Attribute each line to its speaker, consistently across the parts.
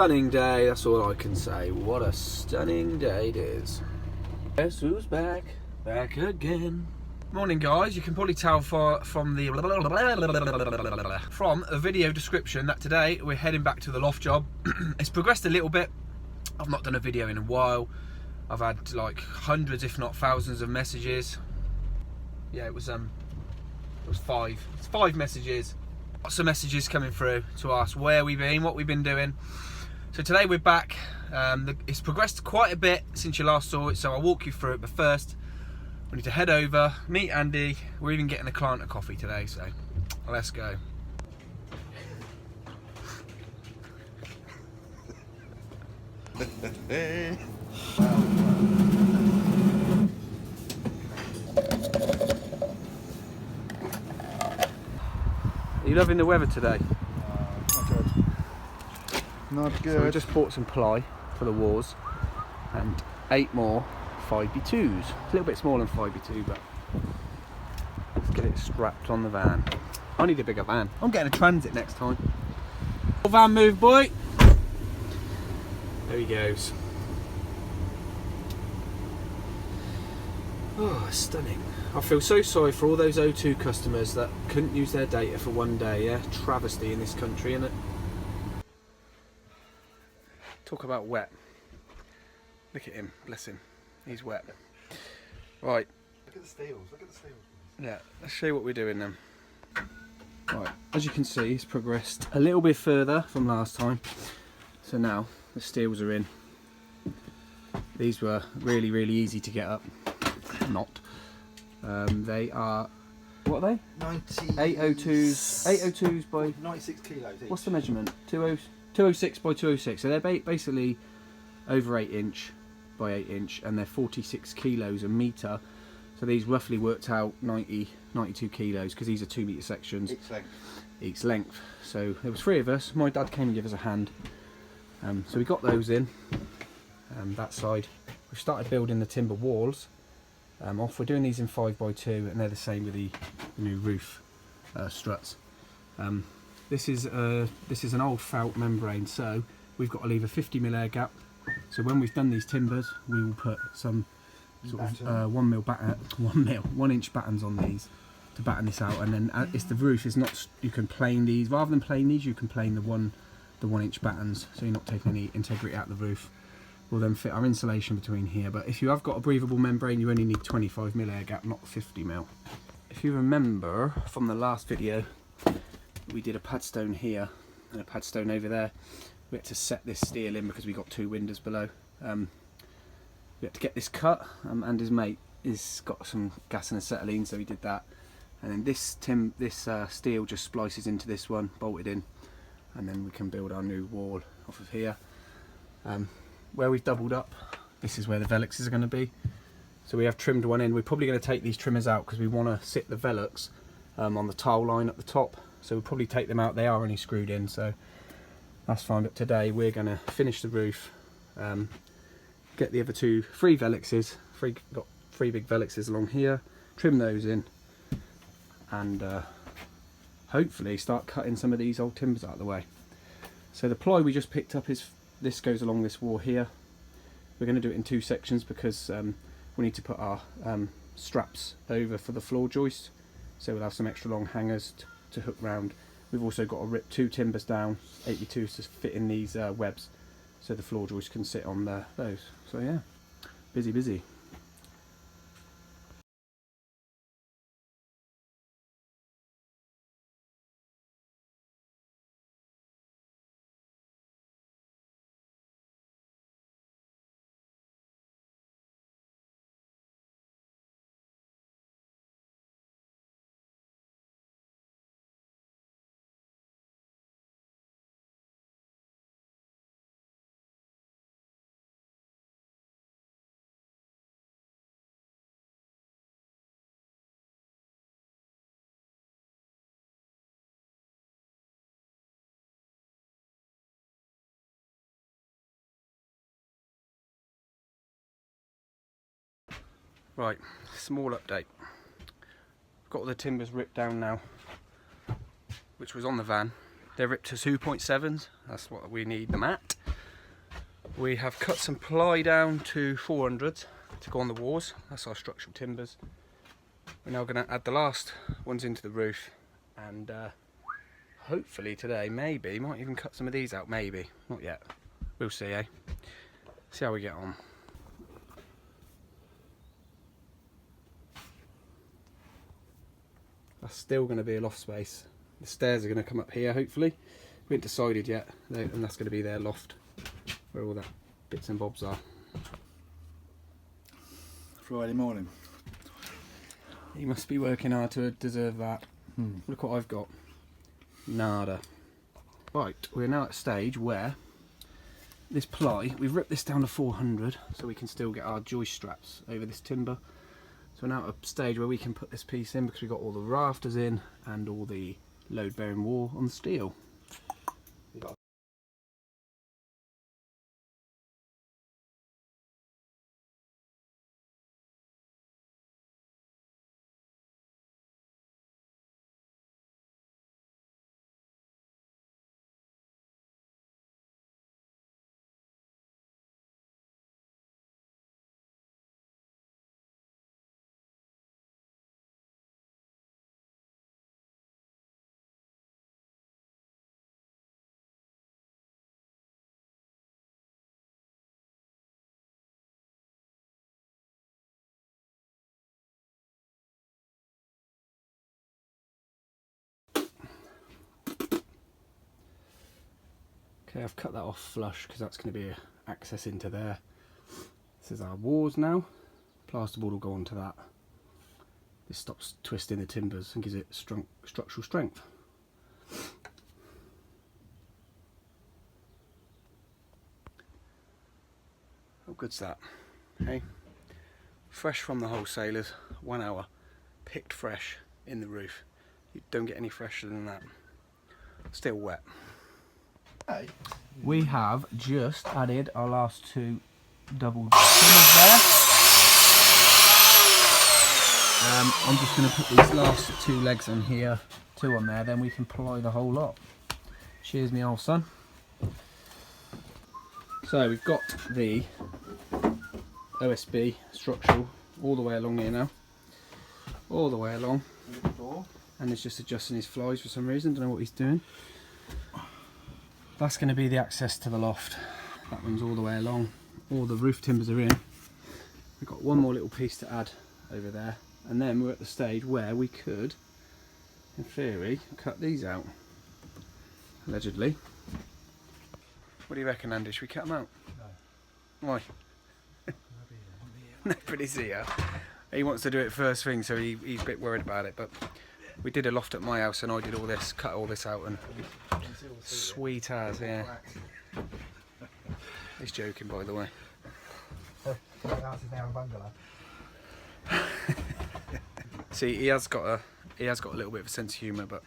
Speaker 1: stunning day, that's all I can say. What a stunning day it is. Guess who's back? Back again. Morning guys, you can probably tell from the video description that today we're heading back to the loft job. It's progressed a little bit. I've not done a video in a while. I've had like hundreds if not thousands of messages. Yeah, it was 5. It's 5 messages. Lots of messages coming through to ask where we've been, what we've been doing. So today we're back. It's progressed quite a bit since you last saw it, so I'll walk you through it. But first, we need to head over, meet Andy. We're even getting a client a coffee today, so let's go. Are you loving the weather today?
Speaker 2: Not good. Not good.
Speaker 1: So we just bought some ply for the walls and 8 more 5x2s. A little bit smaller than 5x2, but let's get it strapped on the van. I need a bigger van. I'm getting a transit next time. Van move, boy. There he goes. Oh, stunning. I feel so sorry for all those O2 customers that couldn't use their data for one day, yeah? Travesty in this country, innit? Talk about wet. Look at him, bless him. He's wet. Right.
Speaker 2: Look at the steels, look at the steels.
Speaker 1: Yeah, let's show you what we're doing then. Right, as you can see, it's progressed a little bit further from last time. So now the steels are in. These were really, really easy to get up. Not. They are, what are they? 802s. 802s by
Speaker 2: 96 kilos each.
Speaker 1: What's the measurement? 206 by 206. So they're basically over 8 inch by 8 inch, and they're 46 kilos a metre. So these roughly worked out 92 kilos, because these are 2 metre sections. Each length. So there was 3 of us. My dad came and gave us a hand. So we got those in. That side. We started building the timber walls. Off. We're doing these in 5x2, and they're the same with the new roof struts. This is an old felt membrane, so we've got to leave a 50mm air gap. So when we've done these timbers, we will put some sort of 1 inch battens on these to batten this out, and then it's the roof is not. You can plane these rather than plane these. You can plane the 1 inch battens, so you're not taking any integrity out of the roof. We'll then fit our insulation between here, but if you have got a breathable membrane, you only need 25mm air gap, not 50mm. If you remember from the last video, we did a padstone here and a padstone over there. We had to set this steel in because we got 2 windows below. We had to get this cut, and his mate has got some gas and acetylene, so he did that. And then this steel just splices into this one, bolted in, and then we can build our new wall off of here. Where we've doubled up, this is where the velluxes are going to be. So we have trimmed one in. We're probably going to take these trimmers out because we want to sit the velux on the tile line at the top. So we'll probably take them out. They are only screwed in, so that's fine. But today we're going to finish the roof, get the other 3 velluxes. Got 3 big velluxes along here. Trim those in, and hopefully start cutting some of these old timbers out of the way. So the ply we just picked up is. This goes along this wall here. We're going to do it in 2 sections because we need to put our straps over for the floor joist. So we'll have some extra long hangers to hook round. We've also got to rip 2 timbers down, 8x2s, to fit in these webs, so the floor joist can sit on those. So yeah, busy. Right, small update. Got all the timbers ripped down now, which was on the van. They're ripped to 2.7s, that's what we need them at. We have cut some ply down to 400 to go on the walls. That's our structural timbers. We're now going to add the last ones into the roof, and hopefully today, maybe, might even cut some of these out, maybe. Not yet. We'll see, eh? See how we get on. That's still going to be a loft space. The stairs are going to come up here, hopefully. We haven't decided yet, and that's going to be their loft, where all that bits and bobs are.
Speaker 2: Friday morning.
Speaker 1: You must be working hard to deserve that. Look what I've got. Nada. Right, we're now at a stage where this ply, we've ripped this down to 400 so we can still get our joist straps over this timber. So we're now at a stage where we can put this piece in because we've got all the rafters in and all the load bearing wall on the steel. Okay, I've cut that off flush because that's going to be access into there. This is our walls now. Plasterboard will go onto that. This stops twisting the timbers and gives it structural strength. How good's that? Hey, fresh from the wholesalers, 1 hour, picked fresh in the roof. You don't get any fresher than that. Still wet. We have just added our last 2 double trimmers there. I'm just going to put these last 2 legs on here, 2 on there, then we can ply the whole lot. Cheers me old son. So we've got the OSB structural all the way along here now. All the way along. And he's just adjusting his flies for some reason, don't know what he's doing. That's going to be the access to the loft. That one's all the way along. All the roof timbers are in. We've got one more little piece to add over there. And then we're at the stage where we could, in theory, cut these out. Allegedly. What do you reckon, Andy? Should we cut them out? No. Why? Nobody's here. He wants to do it first thing, so he's a bit worried about it. But we did a loft at my house and I did all this, cut all this out, and sweet as, yeah. He's joking, by the way. See, he has got a little bit of a sense of humour, but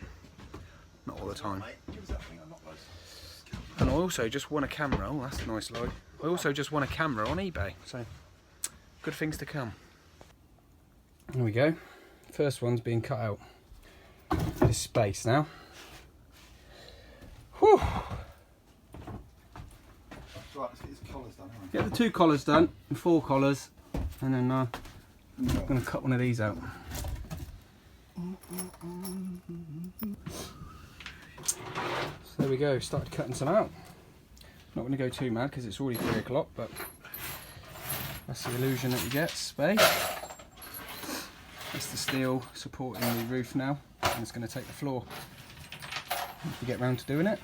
Speaker 1: not all the time. And I also just won a camera. Oh, that's a nice lie. I also just won a camera on eBay, so good things to come. There we go. First one's being cut out. This space now. Whew.
Speaker 2: Right, let's get his collars done. Right?
Speaker 1: Get the 2 collars done, and 4 collars, and then I'm going to cut one of these out. So there we go, started cutting some out. Not going to go too mad because it's already 3 o'clock, but that's the illusion that you get, space. That's the steel supporting the roof now, and it's going to take the floor. If we get round to doing it,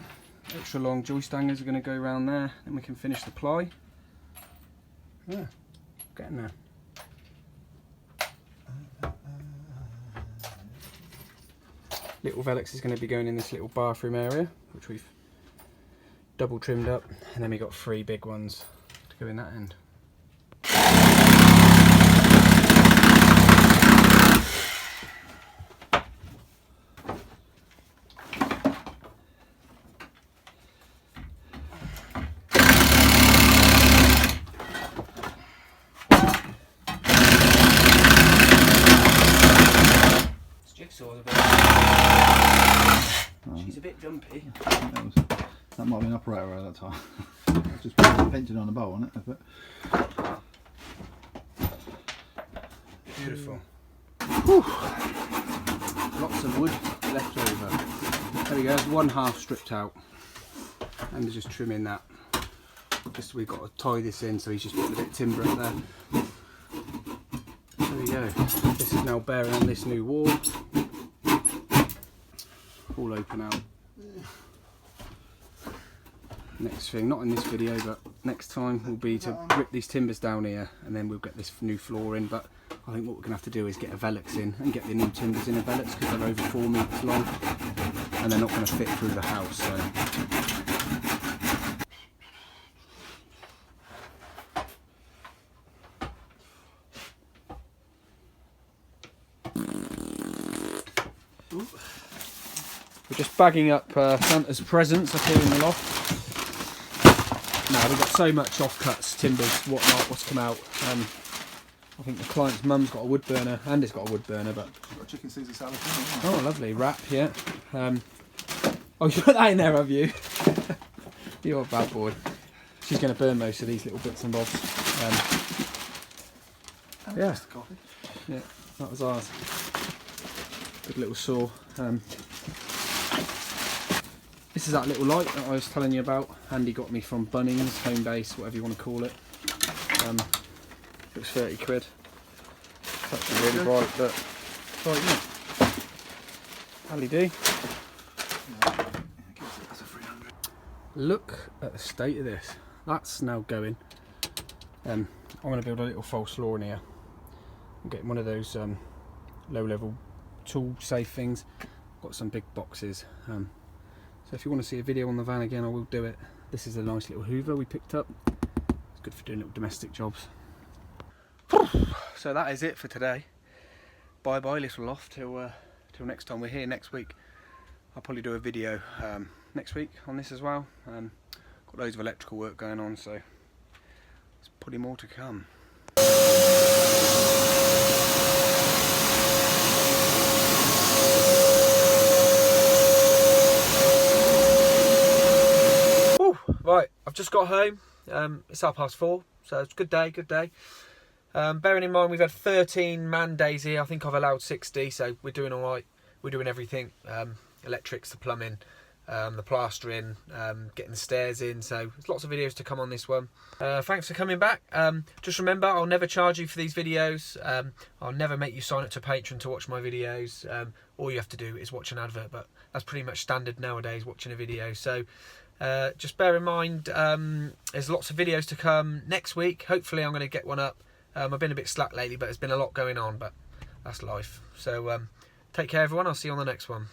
Speaker 1: extra long joist hangers are going to go around there, then we can finish the ply. Yeah, getting there. Little Velux is going to be going in this little bathroom area, which we've double trimmed up, and then we got 3 big ones to go in that end. She's a bit jumpy.
Speaker 2: That might have been operator at that time. I was just pinching on the bolt on it. But...
Speaker 1: Beautiful. Whew. Lots of wood left over. There we go, there's one half stripped out. And they're just trimming that. Just we've got to tie this in, so he's just putting a bit of timber up there. There we go. This is now bearing on this new wall. All open out. Next thing, not in this video, but next time will be to rip these timbers down here, and then we'll get this new floor in. But I think what we're going to have to do is get a velux in and get the new timbers in a velux, because they're over 4 metres long and they're not going to fit through the house. So. We're just bagging up Santa's presents up here in the loft. Now we've got so much offcuts, timbers, whatnot, what's come out. I think the client's mum's got a wood burner, and it's got a wood burner, but...
Speaker 2: You've got chicken Caesar salad.
Speaker 1: Oh, lovely, wrap, yeah. Oh, you put that in there, have you? You're a bad boy. She's going to burn most of these little bits and bobs. Yeah. Yeah, that was ours. Good little saw. This is that little light that I was telling you about. Andy got me from Bunnings, home base, whatever you want to call it. Looks 30 quid. It's actually really bright, but bright, isn't it? How'll he do?
Speaker 2: That's a 300.
Speaker 1: Look at the state of this. That's now going. I'm going to build a little false floor in here. I'm getting one of those low-level tool safe things. Got some big boxes. So if you want to see a video on the van again, I will do it. This is a nice little Hoover we picked up. It's good for doing little domestic jobs. So that is it for today. Bye bye little loft till next time. We're here next week. I'll probably do a video next week on this as well. Got loads of electrical work going on, so there's probably more to come. Right, I've just got home. It's 4:30, so it's a good day, good day. Bearing in mind we've had 13 man days here. I think I've allowed 60, so we're doing all right. We're doing everything, electrics, the plumbing, the plastering, getting the stairs in. So there's lots of videos to come on this one. Thanks for coming back. Just remember, I'll never charge you for these videos. I'll never make you sign up to Patreon to watch my videos. All you have to do is watch an advert, but that's pretty much standard nowadays, watching a video. So just bear in mind, there's lots of videos to come next week. Hopefully I'm going to get one up. I've been a bit slack lately, but there's been a lot going on, but that's life. So take care everyone, I'll see you on the next one.